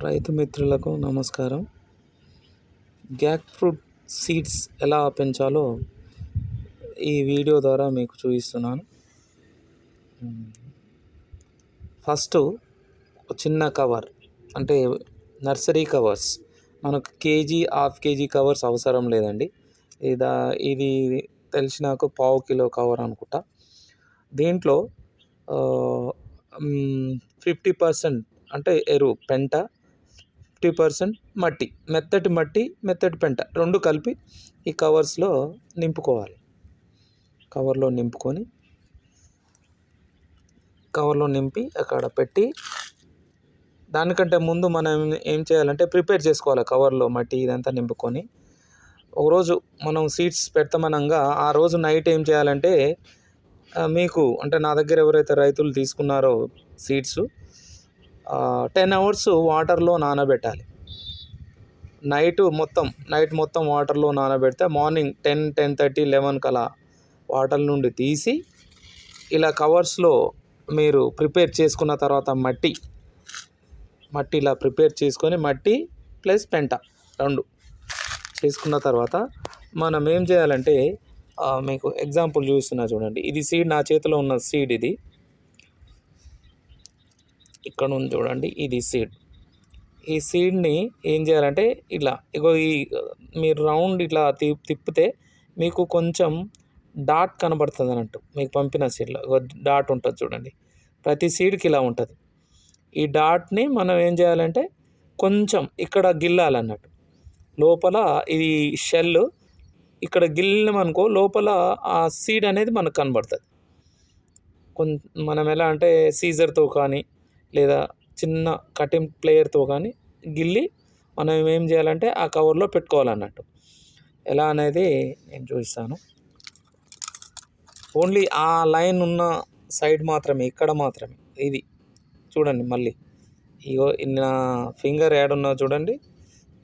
రైతు మిత్రులకు నమస్కారం. గ్యాక్ ఫ్రూట్ సీడ్స్ ఎలా పెంచాలో ఈ వీడియో ద్వారా మీకు చూపిస్తున్నాను. ఫస్ట్ చిన్న కవర్ అంటే నర్సరీ కవర్స్, మనకు కేజీ హాఫ్ కేజీ కవర్స్ అవసరం లేదండి. ఇది తెలిసి నాకు పావు కిలో కవర్ అనుకుంటా. దీంట్లో 50% అంటే ఎరువు పెంట, 50% మట్టి, మెత్తటి మట్టి మెత్తటి పెంట రెండు కలిపి ఈ కవర్స్లో నింపుకోవాలి. కవర్లో నింపి అక్కడ పెట్టి, దానికంటే ముందు మనం ఏం చేయాలంటే ప్రిపేర్ చేసుకోవాలి. కవర్లో మట్టి ఇదంతా నింపుకొని ఒకరోజు మనం సీడ్స్ పెడతామనగా ఆ రోజు నైట్ ఏం చేయాలంటే, మీకు అంటే నా దగ్గర ఎవరైతే రైతులు తీసుకున్నారో సీడ్స్ 10 hours వాటర్లో నానబెట్టాలి. నైట్ మొత్తం వాటర్లో నానబెడితే మార్నింగ్ 10, 10:30, 11 కలా వాటర్ నుండి తీసి ఇలా కవర్స్లో మీరు ప్రిపేర్ చేసుకున్న తర్వాత మట్టి ఇలా ప్రిపేర్ చేసుకొని, మట్టి ప్లస్ పెంట రెండు చేసుకున్న తర్వాత మనం ఏం చేయాలంటే, మీకు ఎగ్జాంపుల్ చూస్తున్నా చూడండి. ఇది సీడ్, నా చేతిలో ఉన్న సీడ్ ఇది. ఇక్కడ ఉంది చూడండి, ఇది సీడ్. ఈ సీడ్ని ఏం చేయాలంటే మీరు రౌండ్ ఇట్లా తిప్పితే మీకు కొంచెం డాట్ కనబడుతుంది అన్నట్టు. మీకు పంపిన సీడ్లో డాట్ ఉంటుంది చూడండి. ప్రతి సీడ్కి ఇలా ఉంటుంది. ఈ డాట్ని మనం ఏం చేయాలంటే కొంచెం ఇక్కడ గిల్లాలన్నట్టు. లోపల ఇది షెల్, ఇక్కడ గిల్లినామనుకో లోపల ఆ సీడ్ అనేది మనకు కనబడుతుంది. మనం ఎలా అంటే సీజర్తో కానీ లేదా చిన్న కటింగ్ ప్లేయర్తో కానీ గిల్లి మనం ఏం చేయాలంటే ఆ కవర్లో పెట్టుకోవాలన్నట్టు. ఎలా అనేది నేను చూపిస్తాను. ఓన్లీ ఆ లైన్ ఉన్న సైడ్ మాత్రమే, ఇక్కడ మాత్రమే. ఇది చూడండి, మళ్ళీ ఇగో నా ఫింగర్ యాడున్నా చూడండి,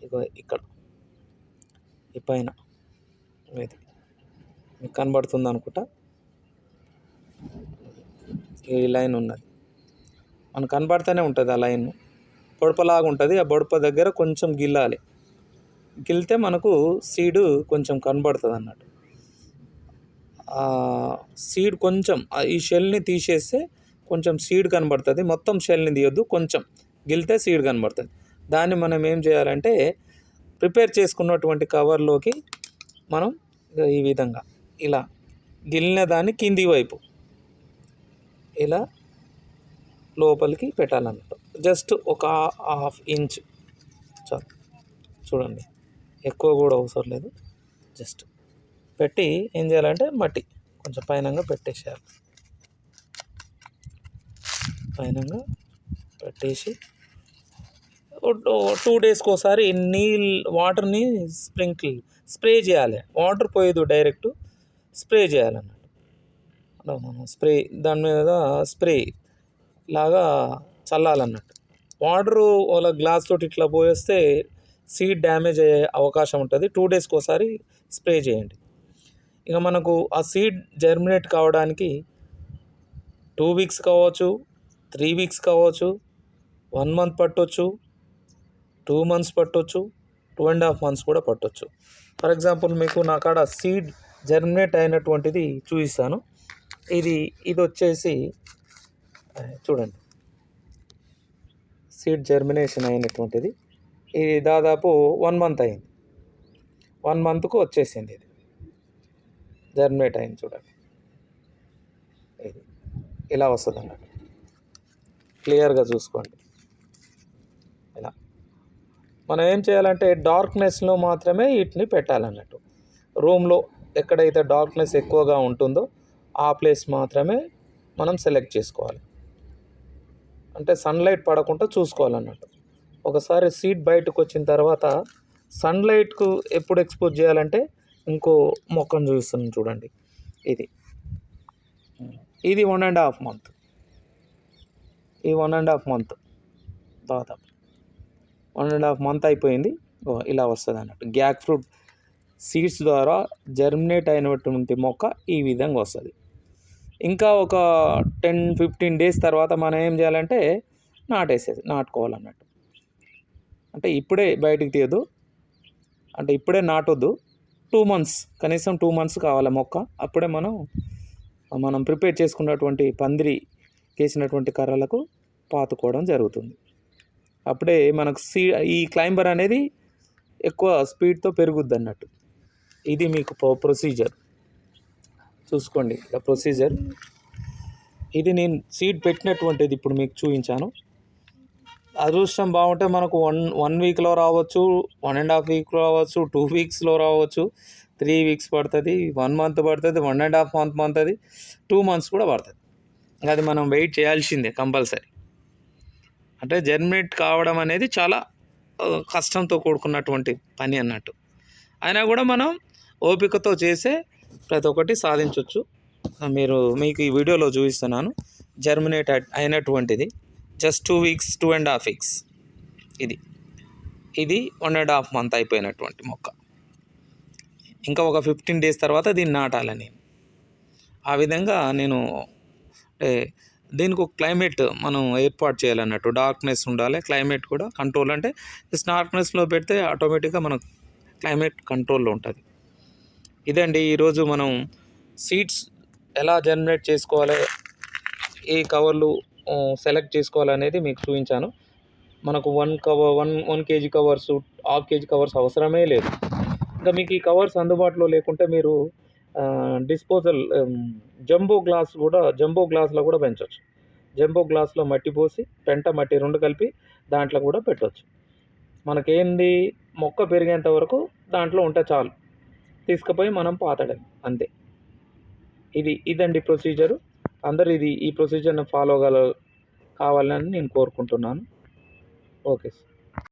ఇగో ఇక్కడ ఈ పైన ఇది మీకు కనబడుతుంది అనుకుంటా. ఈ లైన్ ఉన్నది మనకు కనబడుతూనే ఉంటుంది. ఆ లైన్ బొడపలాగా ఉంటుంది. ఆ బొడప దగ్గర కొంచెం గిల్లితే మనకు సీడు కొంచెం కనబడుతుంది అన్నట్టు. సీడ్ కొంచెం ఈ షెల్ని తీసేస్తే కొంచెం సీడ్ కనబడుతుంది. మొత్తం షెల్ని తీయొద్దు, కొంచెం గిల్లితే సీడ్ కనబడుతుంది. దాన్ని మనం ఏం చేయాలంటే ప్రిపేర్ చేసుకున్నటువంటి కవర్లోకి మనం ఈ విధంగా ఇలా గిల్లిన దాన్ని కింది వైపు ఇలా లోపలికి పెట్టాలన్నట్టు. జస్ట్ ఒక 1/2 inch చాలు. చూడండి, ఎక్కువ కూడా అవసరం లేదు. జస్ట్ పెట్టి ఏం చేయాలంటే మట్టి కొంచెం పైనంగా పెట్టేసేయాలి. పైనంగా పెట్టేసి 2 daysకి ఒకసారి వాటర్ని స్ప్రే చేయాలి. వాటర్ పోయేది, డైరెక్ట్ స్ప్రే చేయాలన్నట్టు. స్ప్రే దాని మీద స్ప్రే లాగా చల్లాలన్నట్టు. వాటరు వాళ్ళ గ్లాస్ తోటి ఇట్లా పోయేస్తే సీడ్ డ్యామేజ్ అయ్యే అవకాశం ఉంటుంది. 2 daysకి ఒకసారి స్ప్రే చేయండి. ఇక మనకు ఆ సీడ్ జర్మినేట్ కావడానికి 2 weeks కావచ్చు, 3 weeks కావచ్చు, 1 month పట్టవచ్చు, 2 months పట్టవచ్చు, 2.5 months కూడా పట్టవచ్చు. ఫర్ ఎగ్జాంపుల్ మీకు నా కాడ సీడ్ జర్మినేట్ అయినటువంటిది చూపిస్తాను. ఇది వచ్చేసి చూడండి, సీడ్ జర్మినేషన్ అయినటువంటిది. ఇది దాదాపు 1 month అయింది. 1 monthకు వచ్చేసింది. ఇది జర్మినేట్ అయింది చూడండి. ఇది ఇలా వస్తుంది అన్నట్టు. క్లియర్గా చూసుకోండి. ఇలా మనం ఏం చేయాలంటే డార్క్నెస్లో మాత్రమే వీటిని పెట్టాలన్నట్టు. రూమ్లో ఎక్కడైతే డార్క్నెస్ ఎక్కువగా ఉంటుందో ఆ ప్లేస్ మాత్రమే మనం సెలెక్ట్ చేసుకోవాలి. అంటే సన్లైట్ పడకుండా చూసుకోవాలన్నట్టు. ఒకసారి సీడ్ బయటకు వచ్చిన తర్వాత సన్లైట్కు ఎప్పుడు ఎక్స్పోజ్ చేయాలంటే, ఇంకో మొక్కను చూపిస్తున్నాను చూడండి. ఇది 1.5 month. ఈ 1.5 month దాదాపు 1.5 month అయిపోయింది. ఇలా వస్తుంది అన్నట్టు. గ్యాక్ ఫ్రూట్ సీడ్స్ ద్వారా జర్మినేట్ అయినటువంటి మొక్క ఈ విధంగా వస్తుంది. ఇంకా ఒక 10-15 days తర్వాత మనం ఏం చేయాలంటే నాటుకోవాలన్నట్టు. అంటే ఇప్పుడే బయటికి తీయదు, అంటే ఇప్పుడే నాటొద్దు. 2 మంత్స్, కనీసం 2 మంత్స్ కావాలి మొక్క. అప్పుడే మనం ప్రిపేర్ చేసుకున్నటువంటి పందిరికేసినటువంటి కర్రలకు పాతుకోవడం జరుగుతుంది. అప్పుడే మనకు ఈ క్లైంబర్ అనేది ఎక్కువ స్పీడ్తో పెరుగుద్ది అన్నట్టు. ఇది మీకు ప్రొసీజర్ చూసుకోండి. ఇలా ప్రొసీజర్ ఇది నేను సీడ్ పెట్టినటువంటిది ఇప్పుడు మీకు చూపించాను. అదృష్టం బాగుంటే మనకు వన్ వీక్లో రావచ్చు, 1.5 వీక్లో రావచ్చు, 2 వీక్స్లో రావచ్చు, 3 వీక్స్ పడుతుంది, 1 మంత్ పడుతుంది, 1.5 మంత్ పడుతుంది, 2 మంత్స్ కూడా పడుతుంది. అది మనం వెయిట్ చేయాల్సిందే కంపల్సరీ. అంటే జర్మినేట్ కావడం అనేది చాలా కష్టంతో కూడుకున్నటువంటి పని అన్నట్టు. అయినా కూడా మనం ఓపికతో చేసే ప్రతి ఒక్కటి సాధించవచ్చు. మీకు ఈ వీడియోలో చూపిస్తున్నాను జర్మినేట్ అయినటువంటిది. Just 2 weeks, 2.5 weeks. ఇది 1.5 మంత్ అయిపోయినటువంటి మొక్క. ఇంకా ఒక 15 డేస్ తర్వాత దీన్ని నాటాలని ఆ విధంగా నేను దీనికి ఒక క్లైమేట్ మనం ఏర్పాటు చేయాలన్నట్టు. డార్క్నెస్ ఉండాలి, క్లైమేట్ కూడా కంట్రోల్. అంటే డార్క్నెస్లో పెడితే ఆటోమేటిక్గా మన క్లైమేట్ కంట్రోల్లో ఉంటుంది. ఇదండి ఈరోజు మనం సీడ్స్ ఎలా జనరేట్ చేసుకోవాలి, ఏ కవర్లు సెలెక్ట్ చేసుకోవాలనేది మీకు చూపించాను. మనకు 1 KG covers, half KG covers అవసరమే లేదు. ఇంకా మీకు ఈ కవర్స్ అందుబాటులో లేకుంటే మీరు డిస్పోజల్ జంబో గ్లాస్లో కూడా పెంచవచ్చు. జంబో గ్లాస్లో మట్టి పోసి పెంట మట్టి 2 కలిపి దాంట్లో కూడా పెట్టవచ్చు. మనకేంది మొక్క పెరిగేంత వరకు దాంట్లో ఉంటే చాలు, తీసుకుపోయి మనం పాతడం అంతే. ఇదండి ప్రొసీజరు. అందరూ ఈ ప్రొసీజర్ని ఫాలో కావాలని నేను కోరుకుంటున్నాను. Okay sir.